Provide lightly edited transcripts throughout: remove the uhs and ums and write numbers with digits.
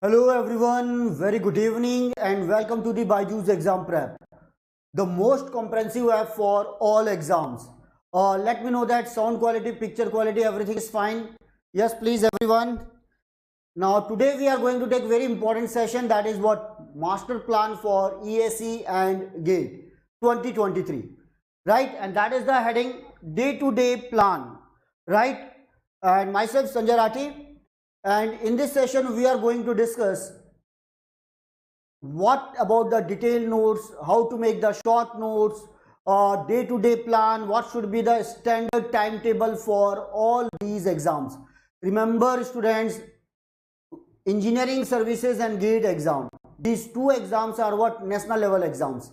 Hello everyone, very good evening and welcome to the BYJU'S Exam Prep, the most comprehensive app for all exams. Let me know that sound quality, picture quality, everything is fine. Yes, please everyone. Now today we are going to take very important session, that is what master plan for ESE and GATE 2023, right? And that is the heading day-to-day plan, right? And myself Sanjay Rathi. And in this session, we are going to discuss what about the detailed notes, how to make the short notes, day-to-day plan, what should be the standard timetable for all these exams. Remember students, engineering services and GATE exam. These two exams are what national level exams.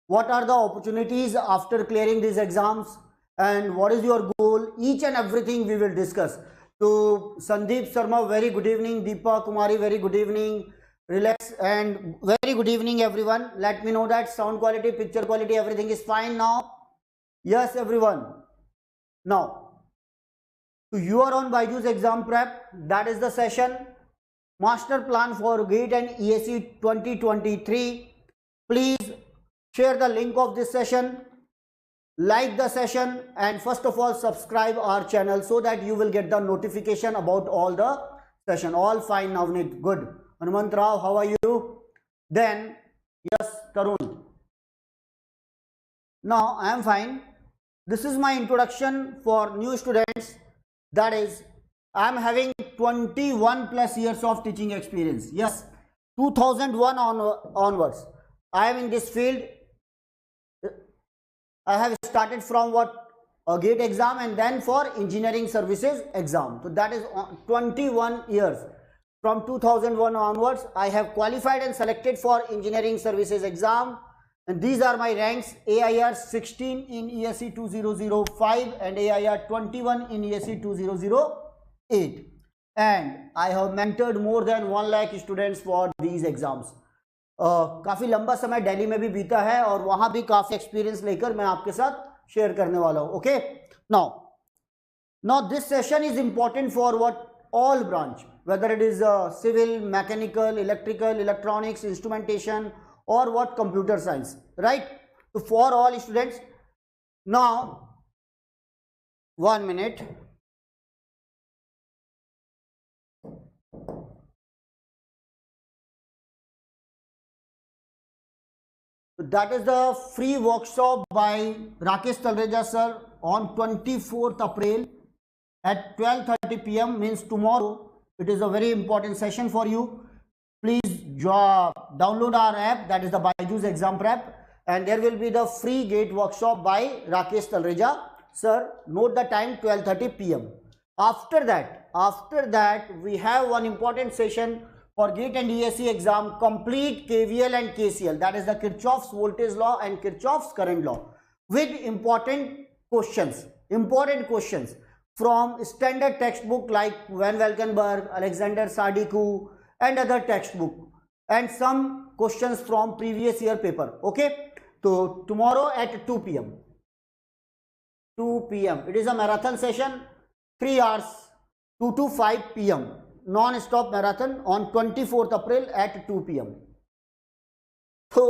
What are the opportunities after clearing these exams and what is your goal? Each and everything we will discuss. So Sandeep Sharma, very good evening. Deepa Kumari, very good evening. Relax and very good evening everyone. Let me know that sound quality, picture quality, everything is fine now. Yes everyone. Now, so you are on BYJU'S Exam Prep. That is the session. Master plan for GATE and ESE 2023. Please share the link of this session. Like the session and first of all subscribe our channel so that you will get the notification about all the session. All fine, Navneet, good. Hanumant Rao, how are you? Then yes, Tarun. Now I am fine. This is my introduction for new students. That is, I am having 21 plus years of teaching experience. Yes, 2001 onwards. I am in this field. I have started from what a GATE exam and then for engineering services exam. So that is 21 years. From 2001 onwards, I have qualified and selected for engineering services exam. And these are my ranks: AIR 16 in ESE 2005 and AIR 21 in ESE 2008. And I have mentored more than 1 lakh students for these exams. काफ़ी लंबा समय दिल्ली में भी बीता है और वहाँ भी काफ़ी एक्सपीरियंस लेकर मैं आपके साथ शेयर करने वाला हूँ. Okay, now this session is important for what all branch, whether it is civil, mechanical, electrical, electronics, instrumentation or what computer science, right? So for all students. Now 1 minute. That is the free workshop by Rakesh Talreja Sir on 24th April at 12:30 PM, means tomorrow. It is a very important session for you. Please download our app, that is the BYJU'S Exam Prep, and there will be the free GATE workshop by Rakesh Talreja Sir. Note the time, 12:30 PM. After that we have one important session for GATE and ESE exam, complete KVL and KCL, that is the Kirchhoff's voltage law and Kirchhoff's current law, with important questions from standard textbook like Van Valkenburg, Alexander Sardiku and other textbook, and some questions from previous year paper. Okay, so tomorrow at 2 PM. It is a marathon session, 3 hours, 2 to 5 PM. Non-stop marathon on 24th April at 2 PM. So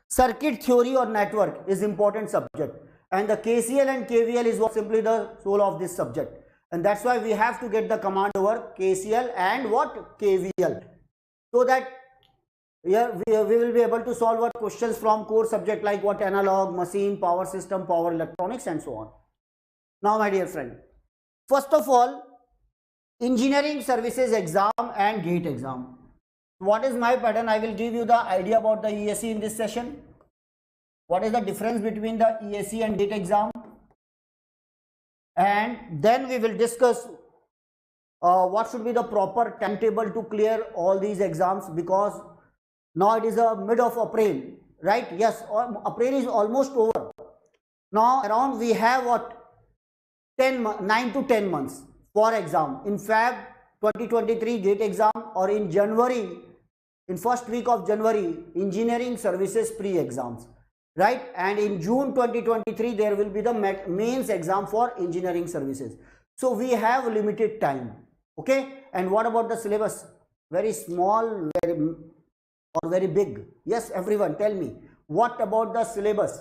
circuit theory or network is important subject, and the KCL and KVL is what simply the soul of this subject, and that's why we have to get the command over KCL and what KVL, so that we will be able to solve what questions from core subject like what analog, machine, power system, power electronics and so on. Now my dear friend, first of all, engineering services exam and GATE exam. What is my pattern? I will give you the idea about the ESE in this session. What is the difference between the ESE and GATE exam? And then we will discuss what should be the proper timetable to clear all these exams, because now it is a mid of April, right? Yes, April is almost over. Now around we have what 9 to 10 months for exam. In Feb 2023 GATE exam, or in January, in first week of January, engineering services pre-exams, right? And in June 2023 there will be the mains exam for engineering services. So we have limited time. Okay, and what about the syllabus? very small, very or very big? Yes, everyone, tell me. What about the syllabus?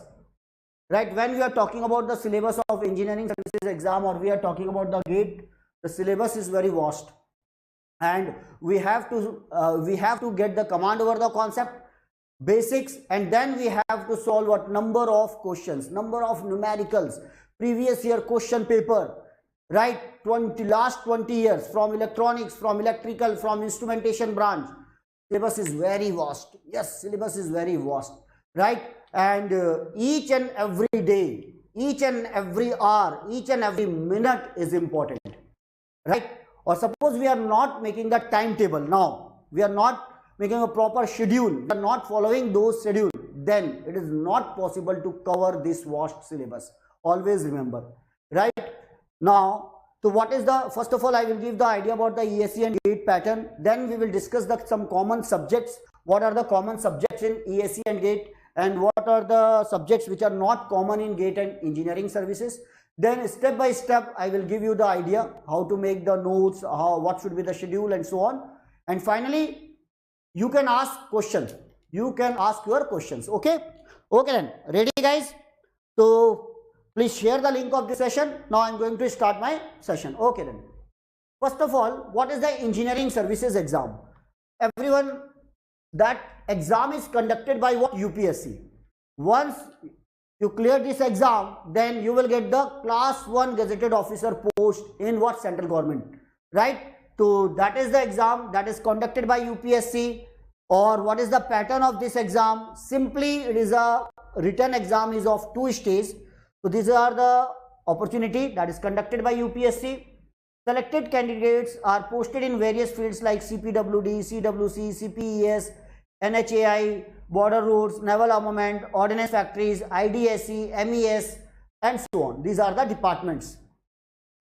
Right, when we are talking about the syllabus of engineering services exam, or we are talking about the GATE, the syllabus is very vast, and we have to get the command over the concept, basics, and then we have to solve what number of questions, number of numericals, previous year question paper, right? Last 20 years from electronics, from electrical, from instrumentation branch. Syllabus is very vast. Yes, syllabus is very vast, right? And each and every day, each and every hour, each and every minute is important, right? Or suppose we are not making the timetable now, we are not making a proper schedule, we are not following those schedules, then it is not possible to cover this vast syllabus. Always remember, right? Now, so what is the, first of all, I will give the idea about the ESE and GATE pattern. Then we will discuss some common subjects. What are the common subjects in ESE and GATE, and what are the subjects which are not common in GATE and engineering services. Then step by step I will give you the idea how to make the notes, what should be the schedule, and so on. And finally you can ask questions, you can ask your questions. Okay then, ready guys? So please share the link of this session. Now I am going to start my session. Okay then, first of all, what is the engineering services exam? Everyone, that exam is conducted by what? UPSC. Once you clear this exam, then you will get the class 1 gazetted officer post in what? Central government, right? So that is the exam that is conducted by UPSC. Or what is the pattern of this exam? Simply it is a written exam, is of 2 stages. So these are the opportunity that is conducted by UPSC. Selected candidates are posted in various fields like CPWD, CWC, CPES, NHAI, border roads, naval armament, ordnance factories, IDSE, MES, and so on. These are the departments.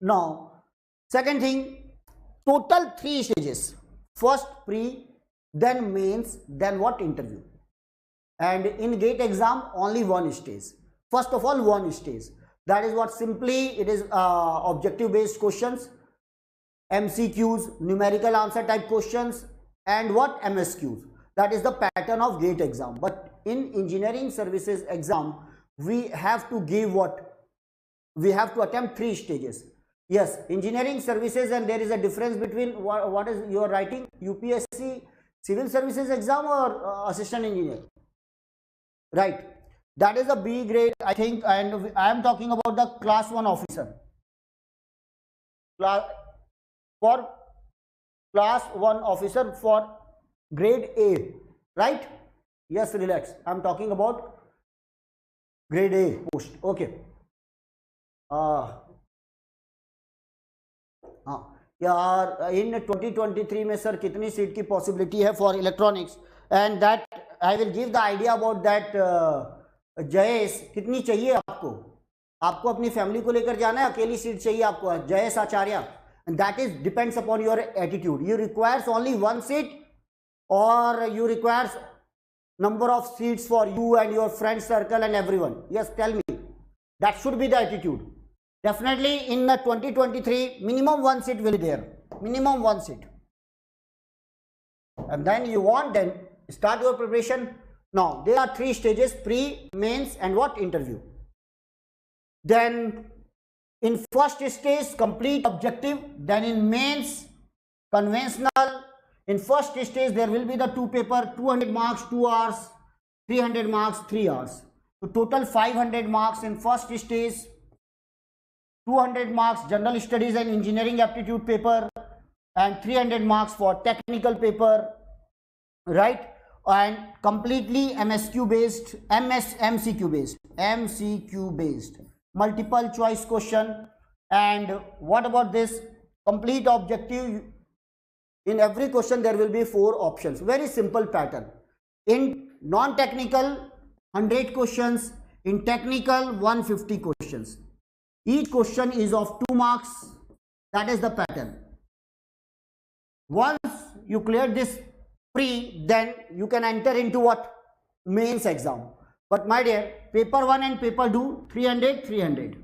Now, second thing, total 3 stages. First pre, then mains, then what? Interview. And in GATE exam, only 1 stage. First of all, 1 stage. That is what? Simply it is objective based questions, MCQs, numerical answer type questions, and what? MSQs. That is the pattern of GATE exam. But in engineering services exam, we have to give what? We have to attempt 3 stages. Yes, engineering services, and there is a difference between what is you are writing, UPSC civil services exam or assistant engineer, right? That is a B grade, I think, and I am talking about the class 1 officer. For class 1 officer for grade A, right? Yes, relax. I am talking about grade A post. Okay. यार in 2023 में sir कितनी seat की possibility है for electronics, and that I will give the idea about that. Jayesh, कितनी चाहिए आपको? आपको अपनी फैमिली को लेकर जाना है, अकेली सीट चाहिए आपको? जयेश आचार्य, and that is depends upon your attitude. You requires only 1 seat, or you requires number of seats for you and your friend circle and everyone? Yes, tell me. That should be the attitude. Definitely in the 2023 minimum 1 seat will be there, minimum 1 seat. And then you want, then start your preparation. Now there are 3 stages: pre, mains, and what? Interview. Then in first stage complete objective, then in mains conventional. In first stage there will be the 2 paper, 200 marks 2 hours, 300 marks 3 hours. So total 500 marks in first stage, 200 marks general studies and engineering aptitude paper, and 300 marks for technical paper, right? And completely MSQ based, MCQ based, multiple choice question. And what about this? Complete objective. In every question there will be 4 options. Very simple pattern. In non-technical 100 questions, in technical 150 questions. Each question is of 2 marks. That is the pattern. Once you clear this pre, then you can enter into what? Mains exam. But my dear, paper 1 and paper 2, 300.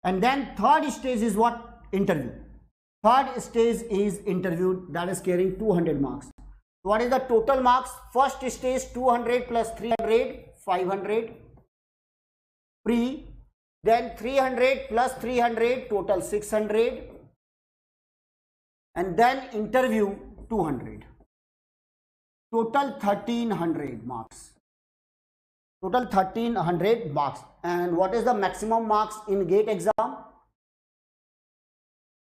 And then third stage is what? Interview. Third stage is interview, that is carrying 200 marks. What is the total marks? First stage 200 plus 300, 500 pre, then 300 plus 300, total 600, and then interview 200, total 1300 marks. Total 1300 marks. And what is the maximum marks in GATE exam?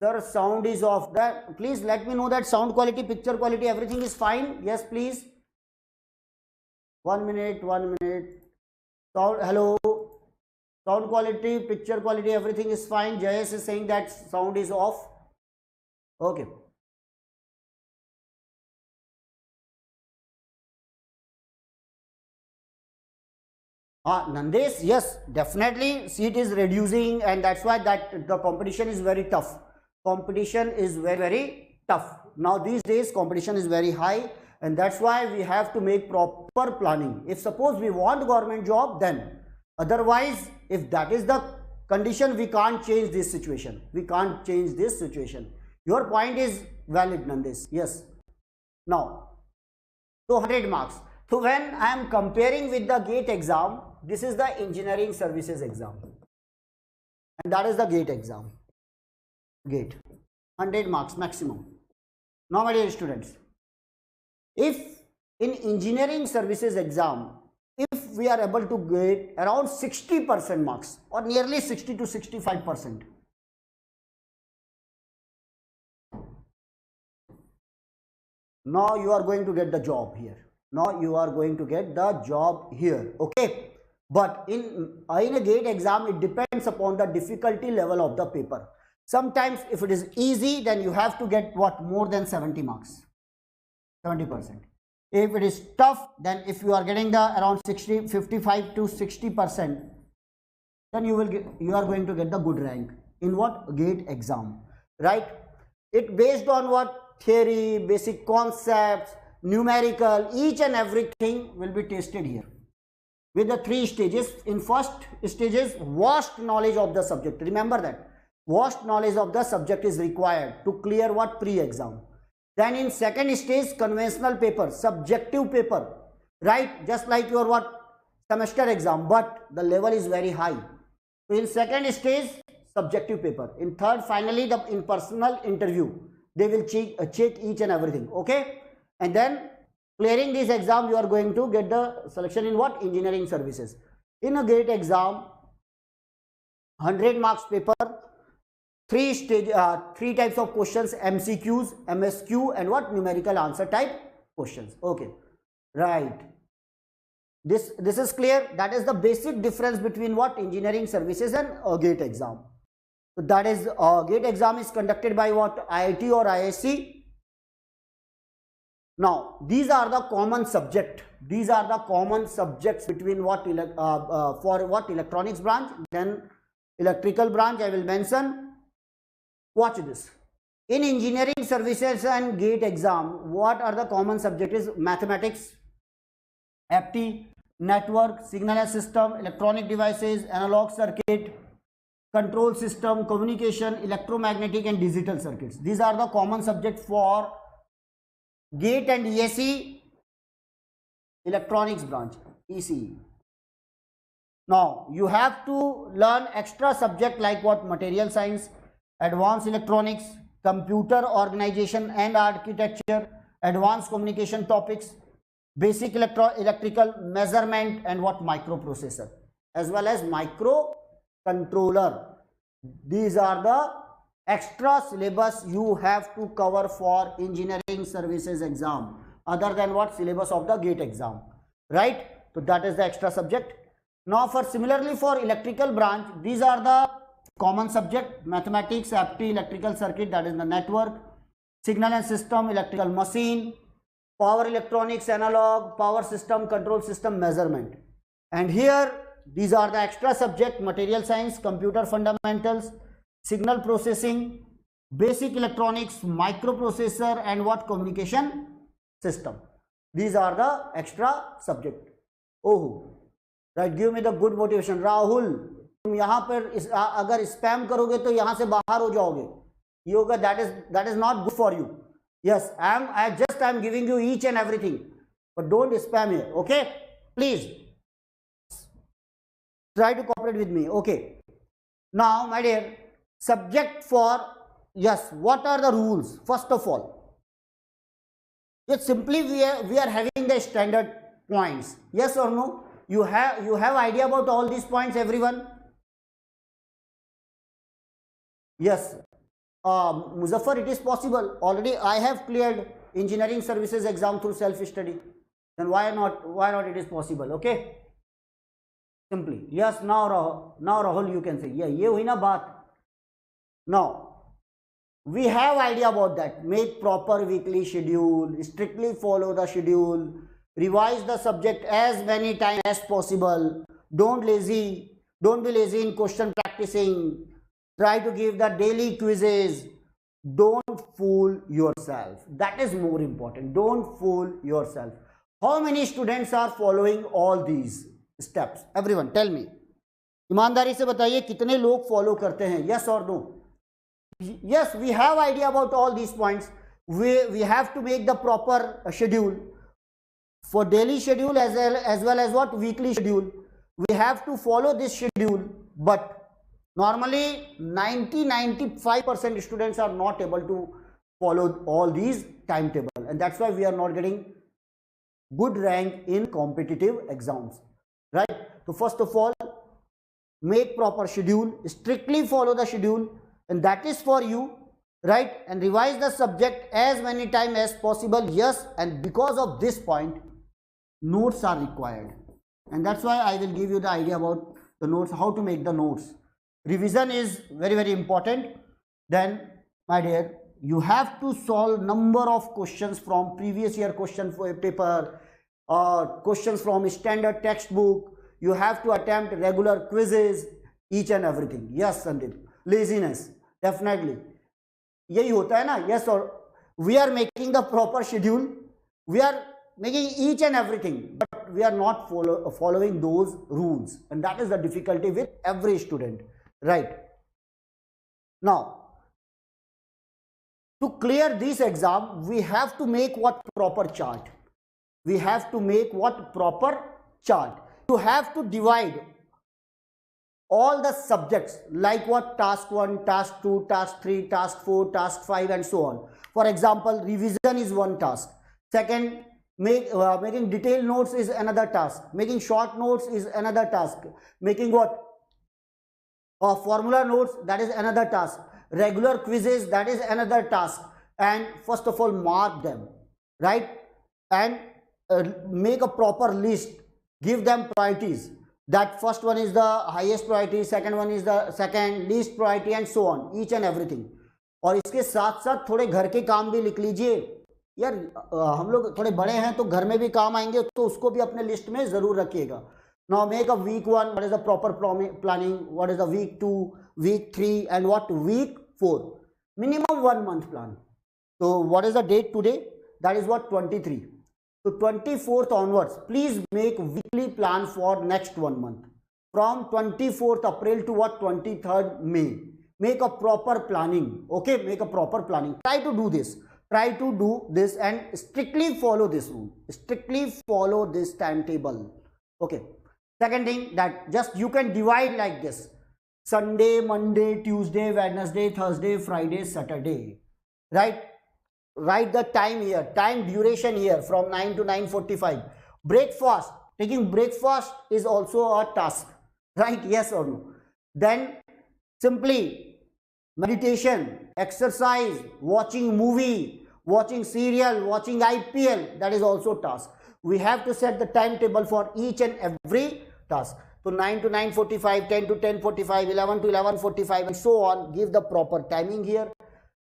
Sir, sound is off. That please let me know that sound quality, picture quality, everything is fine. Yes, please. 1 minute, 1 minute. Sound, hello. Sound quality, picture quality, everything is fine. Jayesh is saying that sound is off. Okay. Nandesh, yes, definitely seat is reducing, and that's why that the competition is very tough. Competition is very, very tough. Now these days competition is very high, and that's why we have to make proper planning. If suppose we want government job, then otherwise, if that is the condition, we can't change this situation. We can't change this situation. Your point is valid, Nandesh. Yes. Now, 200 marks. So when I am comparing with the GATE exam, this is the engineering services exam, and that is the GATE exam. GATE 100 marks maximum. Now my dear students, if in engineering services exam, if we are able to get around 60% marks or nearly 60 to 65%, now you are going to get the job here. Now you are going to get the job here. Okay, but in a GATE exam, it depends upon the difficulty level of the paper. Sometimes if it is easy, then you have to get what, more than 70 marks, 70%. If it is tough, then if you are getting the around 55 to 60%, then you are going to get the good rank in what, GATE exam, right? It based on what, theory, basic concepts, numerical, each and everything will be tested here with the 3 stages. In first stages, vast knowledge of the subject. Remember that vast knowledge of the subject is required to clear what, pre-exam. Then in second stage, conventional paper, subjective paper, right? Just like your what, semester exam, but the level is very high. So in second stage, subjective paper. In third, finally, the in personal interview, they will check each and everything. Okay, and then clearing this exam, you are going to get the selection in what, engineering services. In a GATE exam, 100 marks paper, 3 types of questions, MCQs, MSQ, and what, numerical answer type questions. Okay, right. This is clear. That is the basic difference between what, engineering services and GATE exam. So that is GATE exam is conducted by what, IIT or ISC. Now these are the common subject. These are the common subjects between what, for what, electronics branch, then electrical branch I will mention. Watch this. In engineering services and GATE exam, what are the common subjects? Is mathematics, Aptitude, network, signal and system, electronic devices, analog circuit, control system, communication, electromagnetic and digital circuits. These are the common subjects for GATE and ESE, electronics branch, ECE. Now you have to learn extra subject like what, material science, advanced electronics, computer organization and architecture, advanced communication topics, basic electrical measurement, and what, microprocessor, as well as microcontroller. These are the extra syllabus you have to cover for engineering services exam, other than what, syllabus of the GATE exam, right? So that is the extra subject. Now for similarly for electrical branch, these are the common subject: mathematics, Aptitude, electrical circuit, that is the network, signal and system, electrical machine, power electronics, analog, power system, control system, measurement. And here these are the extra subject: material science, computer fundamentals, signal processing, basic electronics, microprocessor, and what, communication system. These are the extra subject. Oh, right, give me the good motivation. Rahul, तुम यहाँ पर अगर spam करोगे तो यहाँ से बाहर हो जाओगे. ये होगा that is not good for you. Yes, I'm giving you each and everything, but don't spam here. Okay, please try to cooperate with me. Okay, now my dear, subject for, yes, what are the rules? First of all, it's simply we are having the standard points. Yes or no? You have idea about all these points, everyone? Yes. Muzaffar, it is possible. Already I have cleared engineering services exam through self-study. Then why not it is possible? Okay. Simply. Yes, now Rahul, you can say. Yeah, ye hui na baat. Now, we have idea about that. Make proper weekly schedule. Strictly follow the schedule. Revise the subject as many times as possible. Don't be lazy in question practicing. Try to give the daily quizzes. Don't fool yourself. That is more important. Don't fool yourself. How many students are following all these steps? Everyone, tell me. ईमानदारी से बताइए कितने लोग follow करते हैं? Yes or no? Yes, we have idea about all these points. We have to make the proper schedule for daily schedule as well as what weekly schedule. We have to follow this schedule, but normally 95% students are not able to follow all these timetable, and that's why we are not getting good rank in competitive exams, right? So first of all, make proper schedule, strictly follow the schedule, and that is for you, right? And revise the subject as many times as possible. Yes, and because of this point, notes are required, and that's why I will give you the idea about the notes, how to make the notes. Revision is very, very important. Then, my dear, you have to solve number of questions from previous year question paper, questions from standard textbook. You have to attempt regular quizzes, each and everything. Yes, Sandeep. Laziness, definitely. यही होता है ना? Yes, or we are making the proper schedule. We are making each and everything, but we are not following those rules, and that is the difficulty with every student, right? Now, to clear this exam, we have to make what proper chart. We have to make what proper chart. You have to divide all the subjects like what task 1, task 2, task 3, task 4, task 5 and so on. For example, revision is one task. Second, making detailed notes is another task. Making short notes is another task. Making what? Formula notes, that is another task. Regular quizzes, that is another task. And first of all, mark them, right? And make a proper list. Give them priorities. That first one is the highest priority, second one is the second least priority and so on, each and everything. और इसके साथ साथ थोड़े घर के काम भी लिख लीजिए यार, हम लोग थोड़े बड़े हैं तो घर में भी काम आएंगे, तो उसको भी अपने लिस्ट में जरूर रखिएगा. Now make a week 1, what is the proper planning, what is the week 2, week 3 and what week 4. Minimum 1 month plan. So what is the date today? That is what 23. So 24th onwards, please make weekly plan for next 1 month. From 24th April to what 23rd May. Make a proper planning. Okay, make a proper planning. Try to do this. Try to do this and strictly follow this rule. Strictly follow this timetable. Okay. Second thing, that just you can divide like this. Sunday, Monday, Tuesday, Wednesday, Thursday, Friday, Saturday. Right? Write the time here, time duration here from 9 to 9:45. Breakfast, taking breakfast is also a task, right? Yes or no? Then simply meditation, exercise, watching movie, watching serial, watching IPL, that is also task. We have to set the timetable for each and every task. So 9 to 9:45, 10 to 10:45, 11 to 11:45 and so on. Give the proper timing here.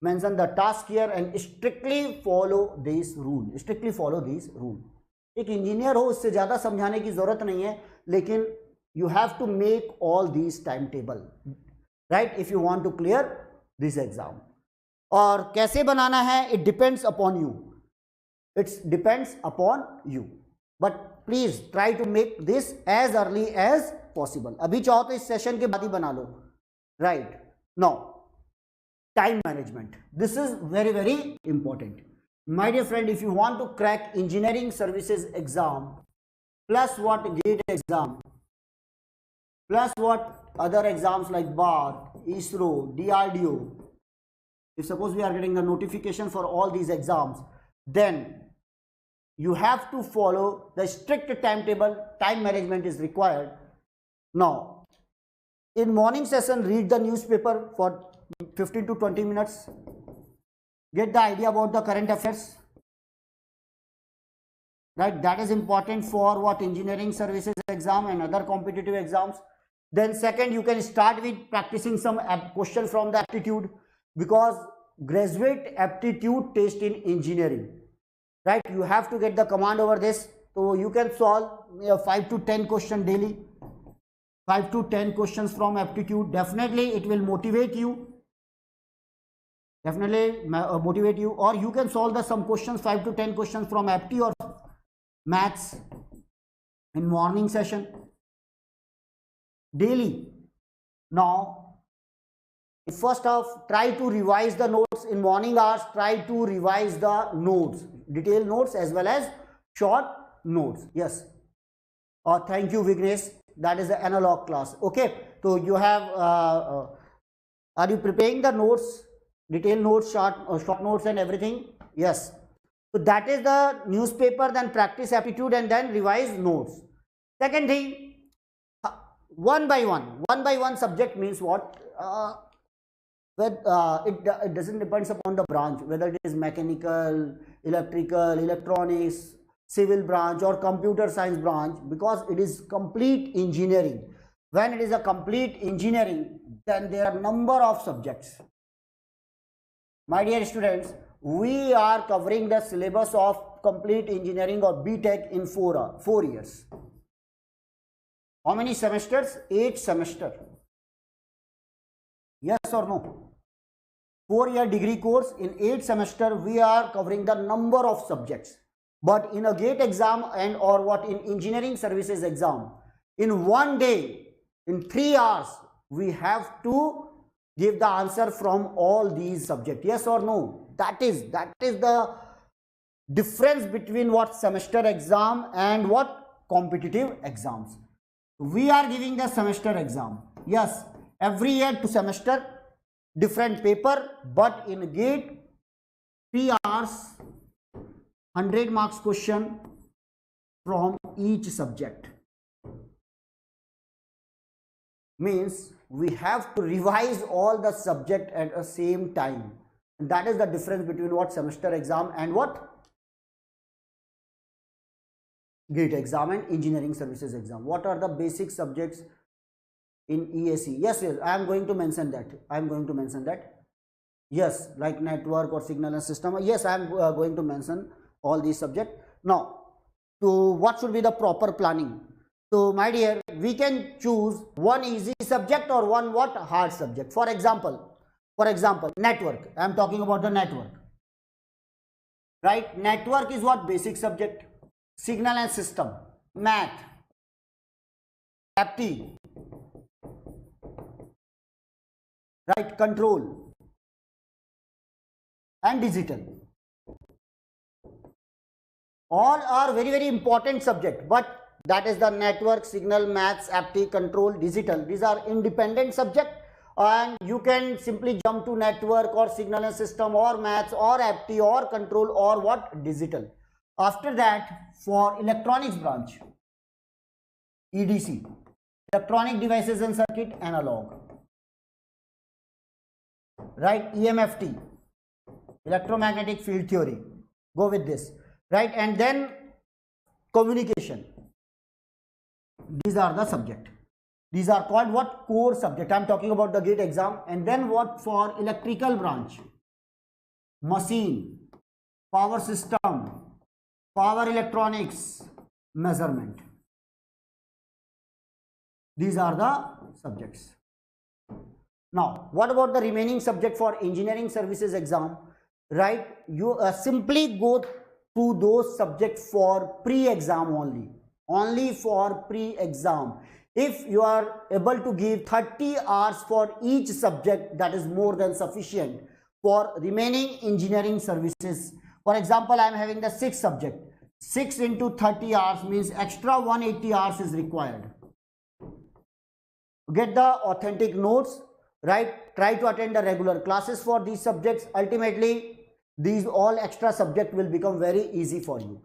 Mention the task here and strictly follow this rule. Strictly follow this rule. एक engineer हो उससे ज़्यादा समझाने की ज़रूरत नहीं है, लेकिन you have to make all these timetable, right? If you want to clear this exam. और कैसे बनाना है? It depends upon you. It depends upon you. But please try to make this as early as possible. अभी चाहो तो इस session के बाद ही बना लो, right? Now, time management. This is very, very important. My dear friend, if you want to crack engineering services exam, plus what GATE exam, plus what other exams like BAR, ISRO, DRDO, if suppose we are getting the notification for all these exams, then you have to follow the strict timetable. Time management is required. Now, in morning session, read the newspaper for 15 to 20 minutes. Get the idea about the current affairs. Right, that is important for what engineering services exam and other competitive exams. Then second, you can start with practicing some questions from the aptitude, because graduate aptitude test in engineering, right? You have to get the command over this. So you can solve 5 to 10 questions daily. 5 to 10 questions from aptitude. Definitely it will motivate you. Definitely motivate you. Or you can solve the some questions, 5 to 10 questions from apti or maths in morning session daily. Now, first off, try to revise the notes in morning hours. Try to revise the notes, detailed notes as well as short notes. Yes. Thank you, Vignesh. That is the analog class. Okay. So you have, are you preparing the notes, detailed notes, short notes and everything? Yes. So that is the newspaper, then practice aptitude and then revise notes. Second thing, one by one subject means what? It doesn't depend upon the branch, whether it is mechanical, electrical, electronics, civil branch or computer science branch, because it is complete engineering. When it is a complete engineering, then there are number of subjects. My dear students, we are covering the syllabus of complete engineering or BTech in 4 years. How many semesters? 8 semesters. Yes or no? 4-year degree course in 8 semesters. We are covering the number of subjects. But in a GATE exam and or what in engineering services exam, in one day, in 3 hours, we have to give the answer from all these subjects. Yes or no? That is the difference between what semester exam and what competitive exams. We are giving the semester exam. Yes, every year 2 semester, different paper, but in GATE 3 hours, 100 marks question from each subject. Means we have to revise all the subject at the same time. And that is the difference between what semester exam and what GATE exam and engineering services exam. What are the basic subjects in ESE? Yes, I am going to mention that. Yes, like network or signal and system. Yes, I am going to mention all these subjects. Now, so what should be the proper planning? So, my dear, we can choose one easy subject or one what hard subject. For example, network. I am talking about the network. Right? Network is what basic subject. Signal and system, math, apti, right, control and digital. All are very, very important subject, but that is the network, signal, maths, apti, control, digital. These are independent subject and you can simply jump to network or signal and system or maths or apti or control or what digital. After that, for electronics branch, EDC, electronic devices and circuit, analog, right, EMFT, electromagnetic field theory, go with this, right, and then communication. These are the subject. These are called what? Core subject. I am talking about the GATE exam. And then what for electrical branch? Machine, power system, power electronics, measurement. These are the subjects. Now, what about the remaining subject for engineering services exam? Right, you simply go through those subjects for pre-exam only for pre-exam. If you are able to give 30 hours for each subject, that is more than sufficient for remaining engineering services. For example, I am having the 6 subject. 6 into 30 hours means extra 180 hours is required. Get the authentic notes, right? Try to attend the regular classes for these subjects. Ultimately, these all extra subject will become very easy for you.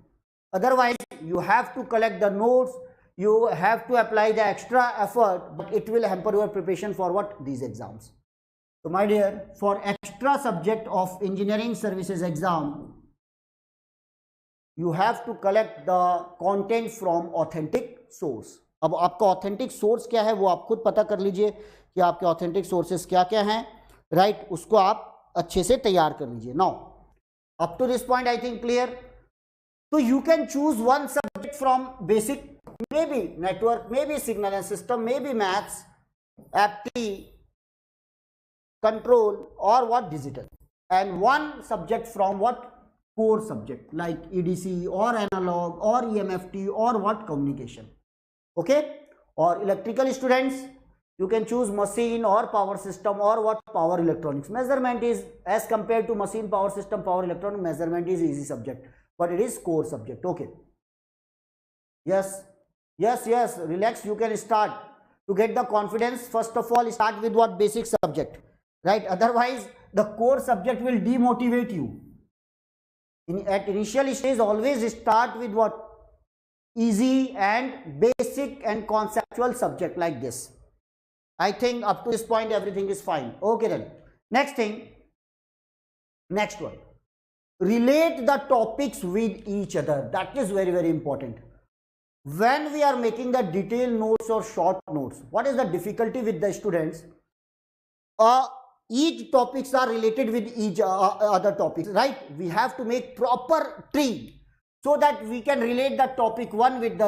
Otherwise, you have to collect the notes, you have to apply the extra effort, but it will hamper your preparation for what? These exams. So my dear, for extra subject of engineering services exam, you have to collect the content from authentic source. अब आपका authentic source क्या है वो आप खुद पता कर लीजिए कि आपके ऑथेंटिक सोर्सेस क्या क्या हैं, राइट? उसको आप अच्छे से तैयार कर लीजिए. Now up to this point I think clear. तो you can choose one subject from basic, may be network, may be signal and system, may be maths, apti, control, or what, digital, and one subject from what, core subject like EDC or analog or EMFT or what, communication. Okay, or electrical students, you can choose machine or power system or what, power electronics. Measurement is, as compared to machine, power system, power electronic, measurement is easy subject, but it is core subject. Okay, yes, relax, you can start. To get the confidence, first of all start with what, basic subject, right? Otherwise the core subject will demotivate you. At initial stage, always start with what, easy and basic and conceptual subject like this. I think up to this point everything is fine. Okay then, next thing, next one, relate the topics with each other. That is very, very important. When we are making the detailed notes or short notes, what is the difficulty with the students? Each topics are related with each other topics, right? We have to make proper tree so that we can relate the topic 1 with the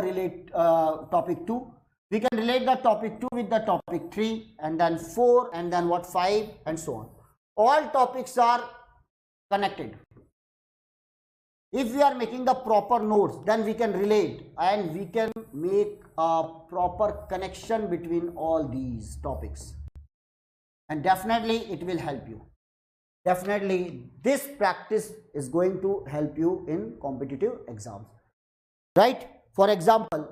topic 2. We can relate the topic 2 with the topic 3, and then 4, and then what, 5, and so on. All topics are connected. If we are making the proper notes, then we can relate and we can make a proper connection between all these topics. And definitely it will help you. Definitely this practice is going to help you in competitive exams, right? For example,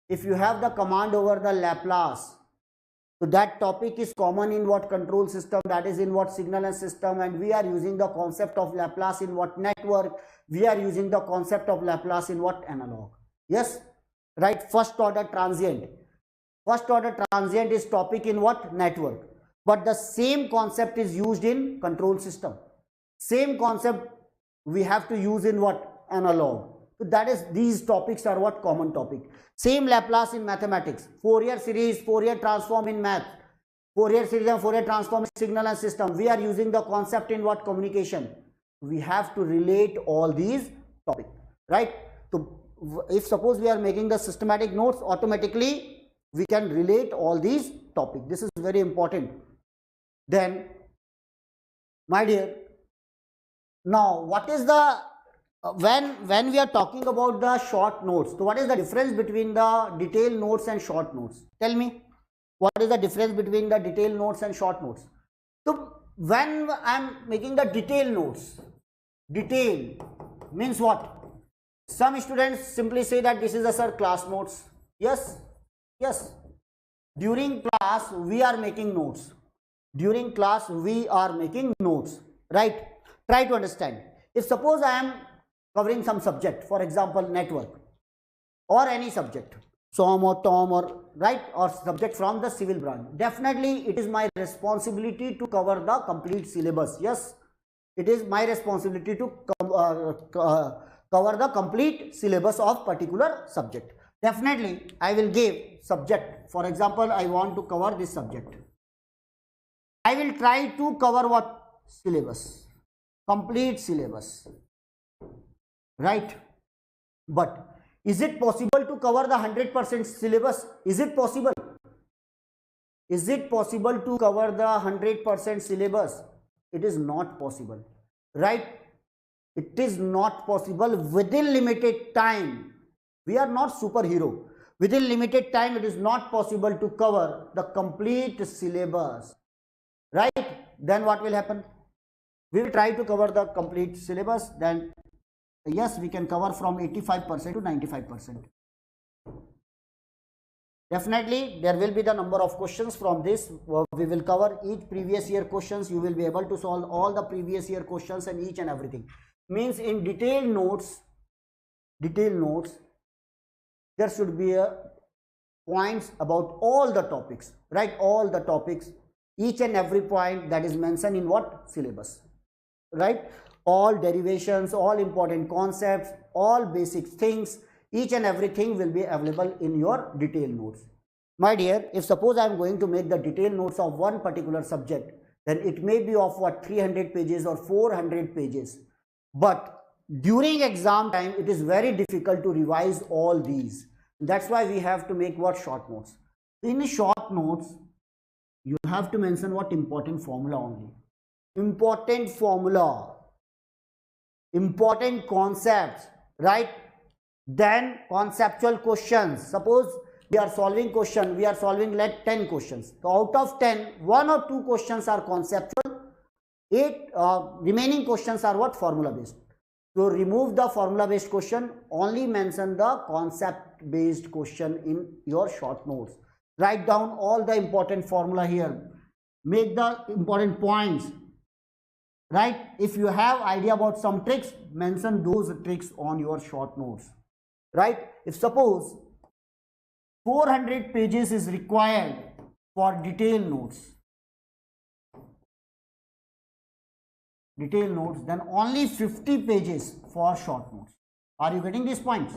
if you have the command over the Laplace, so that topic is common in what, control system, that is in what, signal and system, and we are using the concept of Laplace in what, network, we are using the concept of Laplace in what, analog. Yes, right? First order transient is topic in what, network. But the same concept is used in control system. Same concept we have to use in what, analog. So that is, these topics are what, common topic. Same Laplace in mathematics. Fourier series, Fourier transform in math. Fourier series and Fourier transform in signal and system. We are using the concept in what, communication. We have to relate all these topics, right? So if suppose we are making the systematic notes, automatically we can relate all these topics. This is very important. Then, my dear, now what is the, when we are talking about the short notes, so what is the difference between the detailed notes and short notes? Tell me, what is the difference between the detailed notes and short notes? So when I am making the detailed notes, detail means what? Some students simply say that this is a sir class notes. Yes, during class we are making notes. During class we are making notes, right? Try to understand. If suppose I am covering some subject, for example network, or any subject, SOM or TOM, or right, or subject from the civil branch, definitely it is my responsibility to cover the complete syllabus. Yes, it is my responsibility to cover the complete syllabus of particular subject. Definitely I will give subject, for example I want to cover this subject, I will try to cover what, syllabus, complete syllabus, right? But is it possible to cover the 100% syllabus? Is it possible? Is it possible to cover the 100% syllabus? It is not possible, right? It is not possible within limited time. We are not superhero. Within limited time, it is not possible to cover the complete syllabus, right? Then what will happen? We will try to cover the complete syllabus. Then yes, we can cover from 85% to 95%. Definitely there will be the number of questions from this. We will cover each previous year questions. You will be able to solve all the previous year questions and each and everything. Means in detailed notes, there should be a points about all the topics, right? All the topics, each and every point that is mentioned in what syllabus, right? All derivations, all important concepts, all basic things, each and everything will be available in your detailed notes. My dear, if suppose I am going to make the detailed notes of one particular subject, then it may be of what, 300 pages or 400 pages. But during exam time, it is very difficult to revise all these. That's why we have to make what, short notes. In short notes, you have to mention what, important formula only. Important formula, important concepts, right? Then conceptual questions. Suppose we are solving question, we are solving like 10 questions. So out of 10, 1 or 2 questions are conceptual, 8 remaining questions are what, formula based. So remove the formula based question, only mention the concept based question in your short notes. Write down all the important formula here, make the important points, right? If you have idea about some tricks, mention those tricks on your short notes, right? If suppose 400 pages is required for detailed notes, then only 50 pages for short notes. Are you getting these points?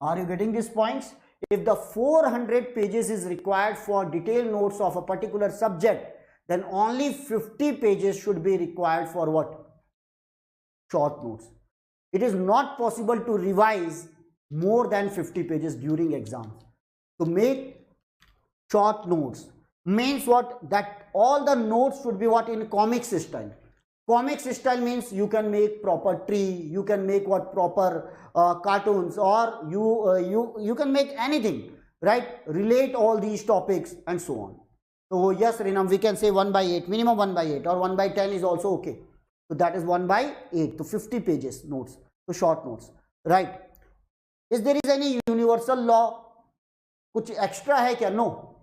Are you getting these points? If the 400 pages is required for detailed notes of a particular subject, then only 50 pages should be required for what? Short notes. It is not possible to revise more than 50 pages during exams. To make short notes means what? That all the notes should be what? In comics style. Comics style means you can make proper tree, you can make what, proper cartoons, or you can make anything, right? Relate all these topics and so on. So yes, Rinam, we can say 1/8, minimum 1/8, or 1/10 is also okay. So that is 1/8, to 50 pages notes, so short notes, right? Is there is any universal law? कुछ extra है क्या? No.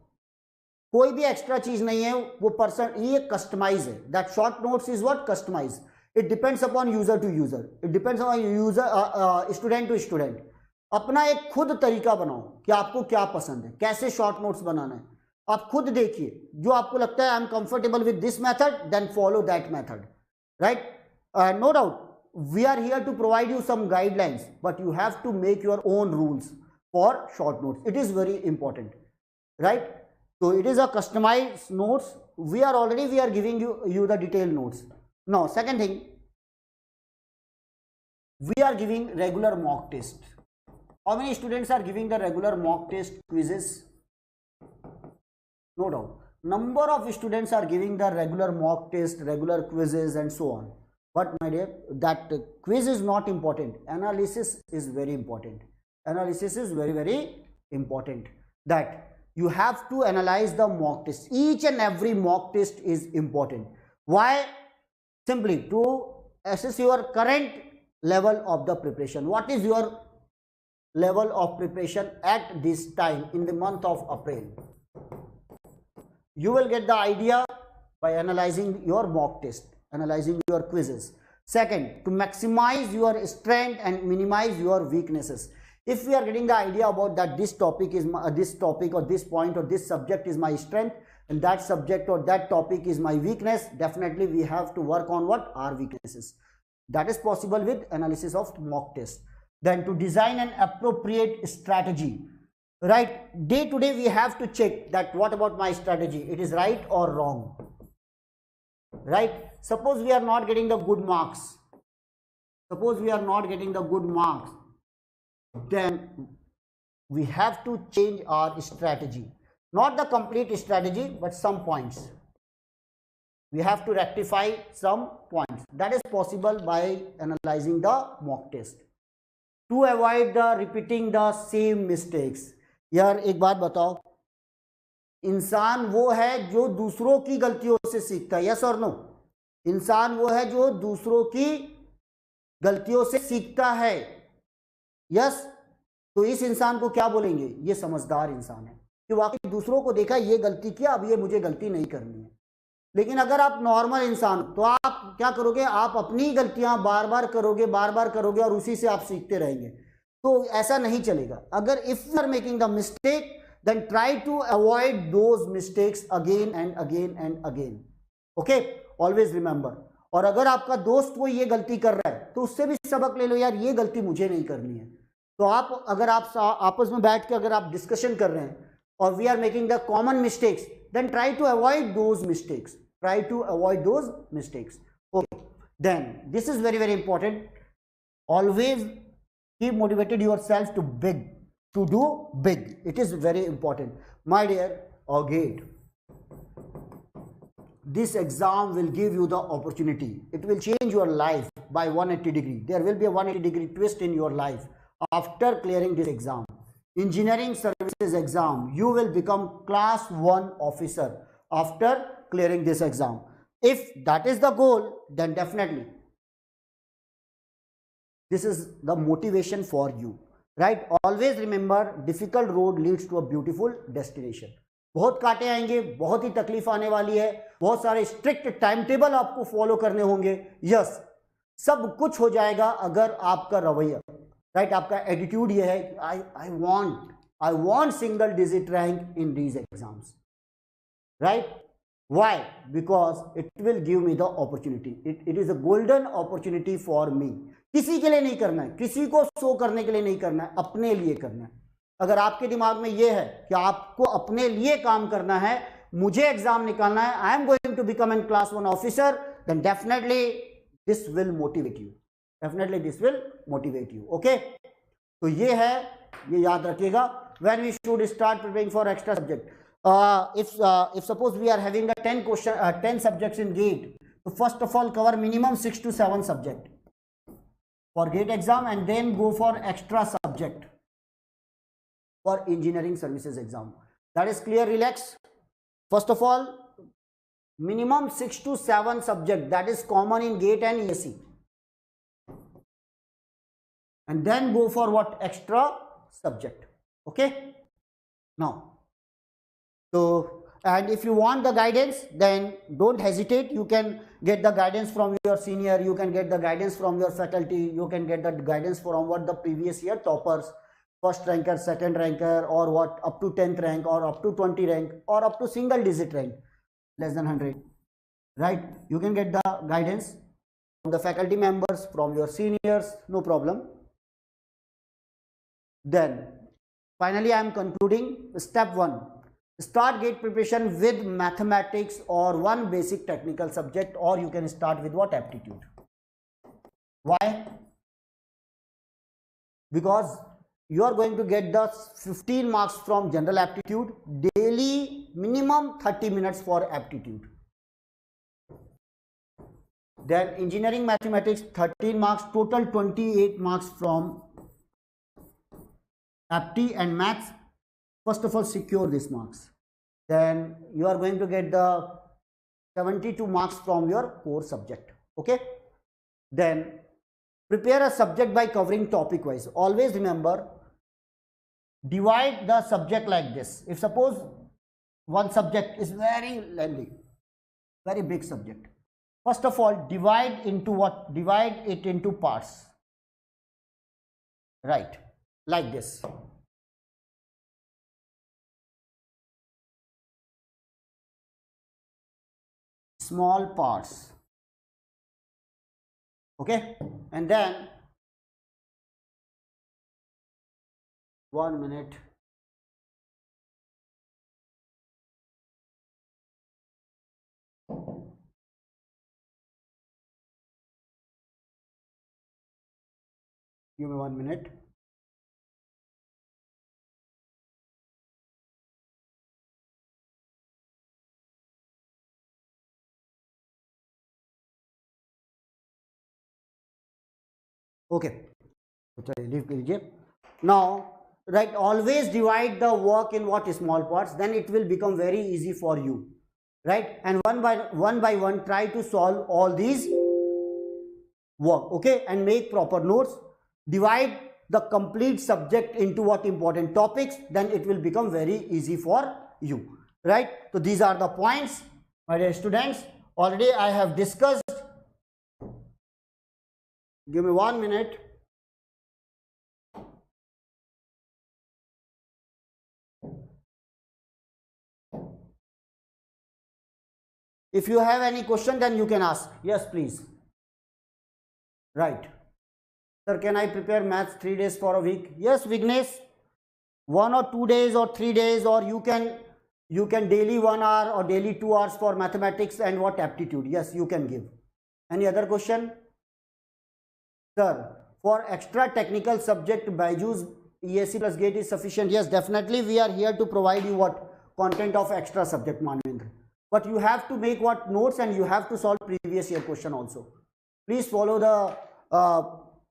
कोई भी extra चीज नहीं है, वो person, ये कस्टमाइज है. That short notes is what? Customise. It depends upon user to user, it depends upon user, student to student. अपना एक खुद तरीका बनाओ कि आपको क्या पसंद है, कैसे शॉर्ट नोट्स बनाना है. आप खुद देखिए, जो आपको लगता है I am comfortable with this method, then follow that method, right? No doubt we are here to provide you some guidelines, but you have to make your own rules for short notes. It is very important, right? So it is a customized notes. We are giving you the detailed notes. Now second thing, we are giving regular mock test. How many students are giving the regular mock test quizzes? No doubt number of students are giving the regular mock test, regular quizzes and so on. But my dear, that quiz is not important. Analysis is very important. Analysis is very, very important. That you have to analyze the mock test. Each and every mock test is important. Why? Simply to assess your current level of the preparation. What is your level of preparation at this time in the month of April? You will get the idea by analyzing your mock test, analyzing your quizzes. Second, to maximize your strength and minimize your weaknesses. If we are getting the idea about that this topic is this topic or this point or this subject is my strength, and that subject or that topic is my weakness, definitely we have to work on what? Our weaknesses. That is possible with analysis of mock test. Then to design an appropriate strategy, right? Day to day we have to check that what about my strategy, it is right or wrong, right? Suppose we are not getting the good marks, then we have to change our strategy. Not the complete strategy, but some points. We have to rectify some points. That is possible by analyzing the mock test. To avoid the repeating the same mistakes. यार एक बात बताओ, इंसान वो है जो दूसरों की गलतियों से सीखता है, यस और नो? इंसान वो है जो दूसरों की गलतियों से सीखता है, यस। तो इस इंसान को क्या बोलेंगे? ये समझदार इंसान है कि वाकई दूसरों को देखा ये गलती किया, अब ये मुझे गलती नहीं करनी है। लेकिन अगर आप नॉर्मल इंसान तो आप क्या करोगे? आप अपनी गलतियां बार बार करोगे, बार बार करोगे और उसी से आप सीखते रहेंगे। तो ऐसा नहीं चलेगा। अगर if you are making the mistake, then try to avoid those mistakes again and again and again. Okay, always remember. और अगर आपका दोस्त कोई ये गलती कर रहा है तो उससे भी सबक ले लो, यार ये गलती मुझे नहीं करनी है। तो आप अगर आप आपस में बैठ के अगर आप डिस्कशन कर रहे हैं और we are making the common mistakes, then try to avoid those mistakes, try to avoid those mistakes. Okay, then this is very very important. Always keep motivated yourself to do big. It is very important, my dear. GATE, this exam will give you the opportunity. It will change your life by 180 degree. There will be a 180 degree twist in your life after clearing this exam. Engineering services exam, you will become class 1 officer after clearing this exam. If that is the goal, then definitely this is the motivation for you, right? Always remember, difficult road leads to a beautiful destination. बहुत कांटे आएंगे, बहुत ही तकलीफ आने वाली है, बहुत सारे स्ट्रिक्ट टाइम टेबल आपको फॉलो करने होंगे, यस। सब कुछ हो जाएगा अगर आपका रवैया, राइट, आपका एटीट्यूड ये है, I want single digit rank in these exams, right? Why? Because it will give me the opportunity. It is a golden opportunity for me. किसी के लिए नहीं करना है, किसी को शो करने के लिए नहीं करना है, अपने लिए करना है। अगर आपके दिमाग में ये है कि आपको अपने लिए काम करना है, मुझे एग्जाम निकालना है, I am going to become an class 1 officer, then definitely this will motivate you, definitely this will motivate you. Okay, तो ये है, ये याद रखिएगा। When we should start preparing for extra subject, if suppose we are having a 10 subjects in GATE, so first of all cover minimum 6 to 7 subject for GATE exam, and then go for extra subject for engineering services exam. That is clear? Relax. First of all, minimum 6 to 7 subject, that is common in GATE and ESE, and then go for what? Extra subject. Okay, now, so, and if you want the guidance, then don't hesitate. You can get the guidance from your senior, you can get the guidance from your faculty, you can get the guidance from what the previous year toppers, first ranker, second ranker, or what up to 10th rank, or up to 20 rank, or up to single digit rank, less than 100, right? You can get the guidance from the faculty members, from your seniors, no problem. Then finally I am concluding step 1. Start GATE preparation with mathematics or one basic technical subject, or you can start with what? Aptitude. Why? Because you are going to get the 15 marks from general aptitude, daily minimum 30 minutes for aptitude. Then engineering mathematics 13 marks, total 28 marks from apti, and maths, first of all secure these marks. Then you are going to get the 72 marks from your core subject. Okay, then prepare a subject by covering topic wise. Always remember, divide the subject like this. If suppose one subject is very lengthy, very big subject, first of all divide into what? Divide it into parts, right, like this. Small parts. Okay, and then 1 minute. Give me 1 minute. Okay, Now, right, always divide the work in what small parts, then it will become very easy for you, right? And one by one try to solve all these work, okay, and make proper notes. Divide the complete subject into what important topics, then it will become very easy for you, right? So these are the points, my dear students. Already I have discussed. Give me 1 minute. If you have any question, then you can ask. Yes, please. Right. Sir, can I prepare maths 3 days for a week? Yes, Vignesh. 1 or 2 days or 3 days, or you can daily 1 hour or daily 2 hours for mathematics and what aptitude. Yes, you can give. Any other question? Sir, for extra technical subject, BYJU'S ESE plus GATE is sufficient. Yes, definitely we are here to provide you what content of extra subject, Manvendra. But you have to make what notes, and you have to solve previous year question also. Please follow the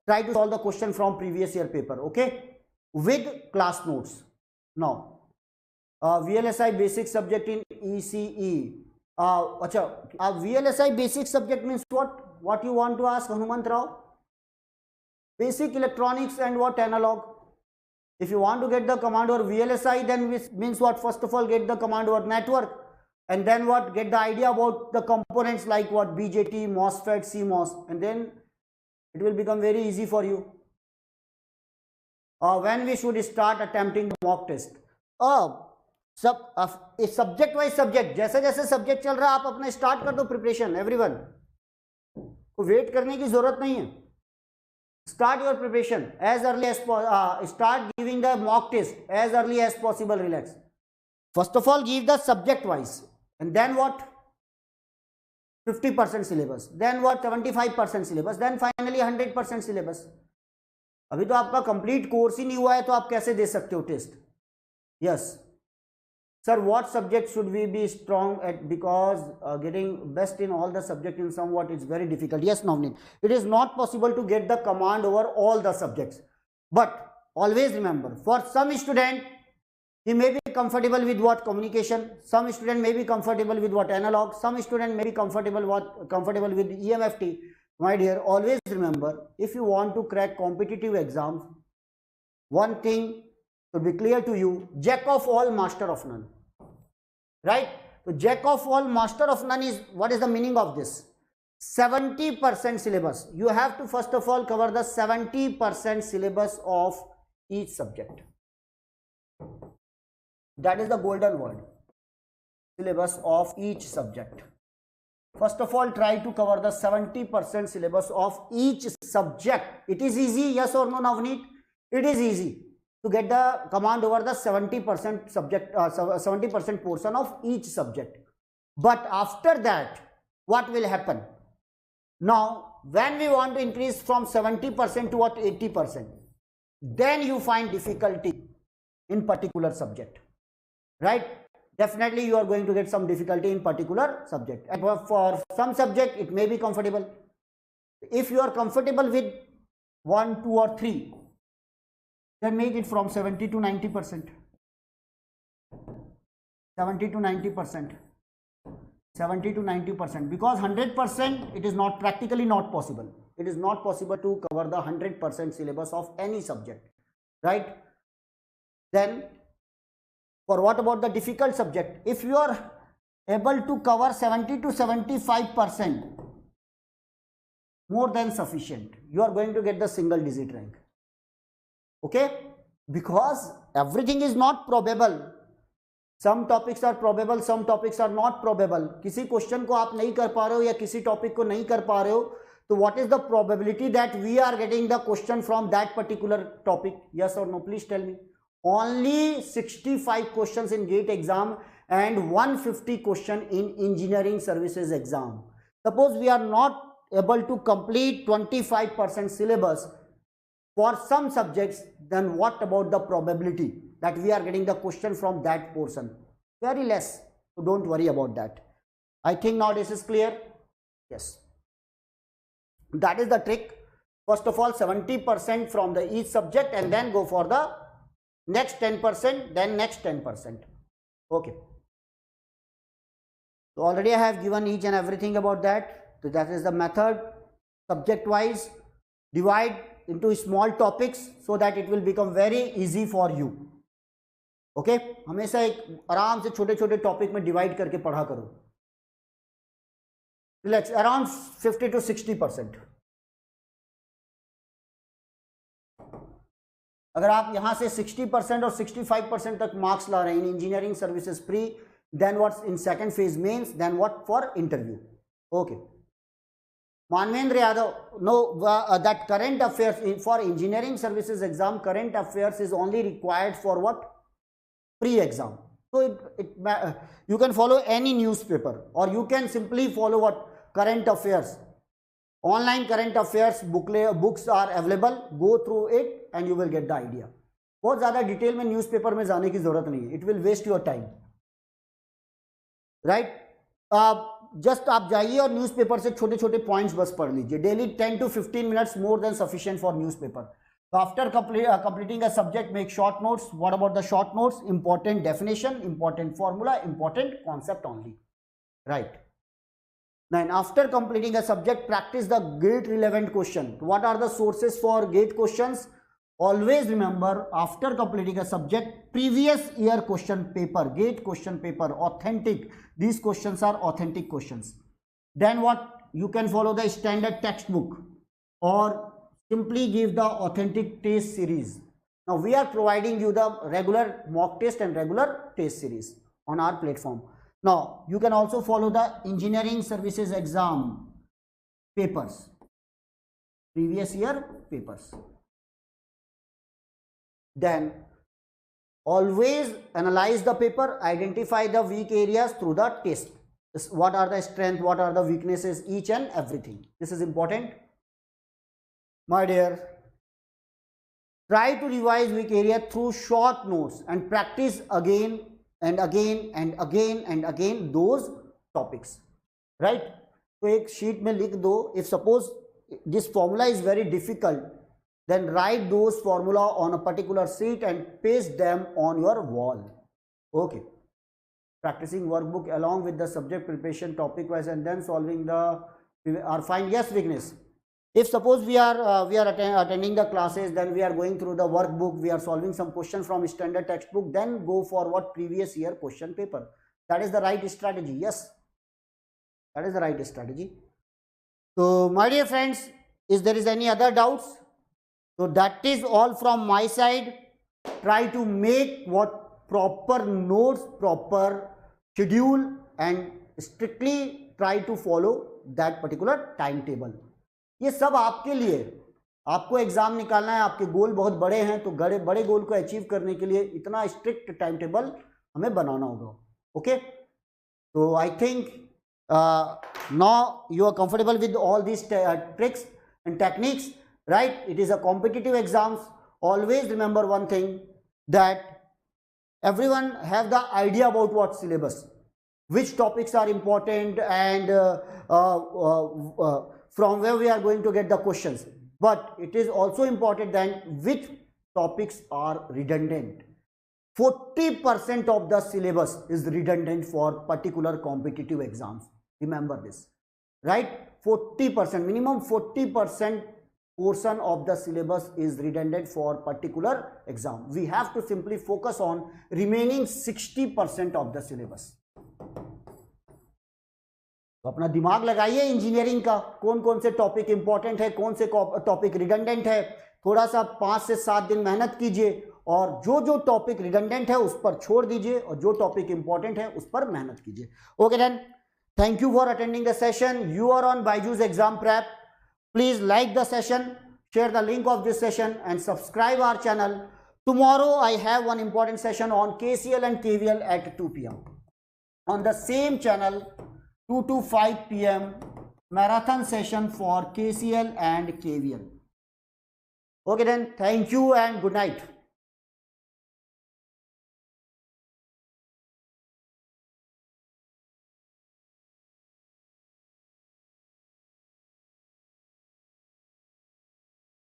try to solve the question from previous year paper, okay, with class notes. Now VLSI basic subject in ECE. VLSI basic subject means what you want to ask, Hanumant Rao? Basic electronics and what analog. If you want to get the command over VLSI, then means what? First of all, get the command over network, and then what? Get the idea about the components like what? BJT, MOSFET, CMOS, and then it will become very easy for you. When we should start attempting the mock test? Subject wise subject, जैसे जैसे subject चल रहा है आप अपना start कर दो preparation. Everyone को वेट करने की जरूरत नहीं है. Start your preparation as early as start giving the mock test as early as possible. Relax. First of all, give the subject wise, and then what? 50% syllabus, then what? 75% syllabus, then finally 100% syllabus. अभी तो आपका complete course ही नहीं हुआ है, तो आप कैसे दे सकते हो test? Yes. Sir, what subject should we be strong at, because getting best in all the subject in somewhat is very difficult. Yes, Navneet, it is not possible to get the command over all the subjects, but always remember, for some student he may be comfortable with what? Communication. Some student may be comfortable with what? Analog. Some student may be comfortable with EMFT. My dear, always remember, if you want to crack competitive exams, one thing to be clear to you: jack of all, master of none. Right? So jack of all, master of none is, what is the meaning of this? 70% syllabus. You have to first of all cover the 70% syllabus of each subject. That is the golden word. Syllabus of each subject. First of all, try to cover the 70% syllabus of each subject. It is easy, yes or no, Navneet? It is easy to get the command over the 70% subject, 70% portion of each subject. But after that, what will happen? Now, when we want to increase from 70% to what? 80%, then you find difficulty in particular subject, right? Definitely you are going to get some difficulty in particular subject, and for some subject it may be comfortable. If you are comfortable with 1, 2 or 3, then make it from 70 to 90%. 70 to 90%. 70 to 90%, because 100% it is not, practically not possible. It is not possible to cover the 100% syllabus of any subject, right? Then for what about the difficult subject? If you are able to cover 70 to 75%, more than sufficient, you are going to get the single digit rank. Okay, because everything is not probable. Some topics are probable, some topics are not probable. किसी question को आप नहीं कर पा रहे हो या किसी टॉपिक को नहीं कर पा रहे हो, तो what is the probability that we are getting the question from that particular topic? Yes or no? Please tell me. Only 65 questions in GATE exam and 150 question in engineering services exam. Suppose we are not able to complete 25% syllabus for some subjects, then what about the probability that we are getting the question from that portion? Very less. So don't worry about that. I think now this is clear. Yes, that is the trick. First of all 70% from the each subject and then go for the next 10%, then next 10%. Okay. So already I have given each and everything about that. So that is the method. Subject wise divide into small topics so that it will become very easy for you. Okay. हमेशा एक आराम से छोटे छोटे topic में divide करके पढ़ा करो. Relax, around 50 to 60%. अगर आप यहां से 60% और 65% तक मार्क्स ला रहे हैं in engineering services pre, then what's in second phase mains, then what for interview. Okay. Manvendra Yadav, know that current affairs for engineering services exam, current affairs is only required for what, pre exam. So you can follow any newspaper or you can simply follow what current affairs. Online current affairs books are available. Go through it and you will get the idea. बहुत ज़्यादा detail में newspaper में जाने की ज़रूरत नहीं है. It will waste your time. Right? Just आप जाइए और न्यूज़पेपर से छोटे छोटे पॉइंट्स बस पढ़ लीजिए. Daily 10 to 15 minutes more than sufficient for newspaper. So after completing a subject, make short notes. What about the short notes? Important definition, important formula, important concept only. Right. Then after completing a subject, practice the GATE relevant question. What are the sources for GATE questions? Always remember, after completing a subject, previous year question paper, GATE question paper, authentic. These questions are authentic questions. Then what? You can follow the standard textbook or simply give the authentic test series. Now we are providing you the regular mock test and regular test series on our platform. Now you can also follow the engineering services exam papers, previous year papers. Then always analyze the paper, identify the weak areas through the test. What are the strengths, what are the weaknesses, each and everything. This is important. My dear, try to revise weak area through short notes and practice again and again and again and again those topics. Right? So एक sheet में लिख दो. If suppose this formula is very difficult, then write those formula on a particular sheet and paste them on your wall. Okay. Practicing workbook along with the subject preparation topic wise and then solving the or find yes weakness. If suppose we are attending the classes, then we are going through the workbook, we are solving some questions from standard textbook, then go for what previous year question paper. That is the right strategy. Yes, that is the right strategy. So my dear friends, is there is any other doubts? So that is all from my side. Try to make what proper notes, proper schedule and strictly try to follow that particular timetable. ये सब आपके लिए, आपको exam निकालना है, आपके गोल बहुत बड़े हैं, तो बड़े गोल को अचीव करने के लिए इतना स्ट्रिक्ट टाइम टेबल हमें बनाना होगा. ओके, तो I think now you are comfortable with all this tricks and techniques, right? It is a competitive exams. Always remember one thing, that everyone have the idea about what syllabus, which topics are important and from where we are going to get the questions. But it is also important then which topics are redundant. 40% of the syllabus is redundant for particular competitive exams. Remember this, right? 40%, minimum 40% portion of the syllabus is redundant for particular exam. We have to simply focus on remaining 60% of the syllabus. तो अपना दिमाग लगाइए engineering का, कौन कौन से topic important है, कौन से टॉपिक रिडंडेंट है. थोड़ा सा 5 से 7 दिन मेहनत कीजिए और जो जो टॉपिक रिडंडेंट है उस पर छोड़ दीजिए और जो टॉपिक इंपॉर्टेंट है उस पर मेहनत कीजिए. Okay then, thank you for attending the session. You are on Byju's exam prep. Please like the session, share the link of this session and subscribe our channel. Tomorrow I have one important session on KCL and KVL at 2 p.m. on the same channel, 2 to 5 p.m. marathon session for KCL and KVL. Okay then, thank you and good night.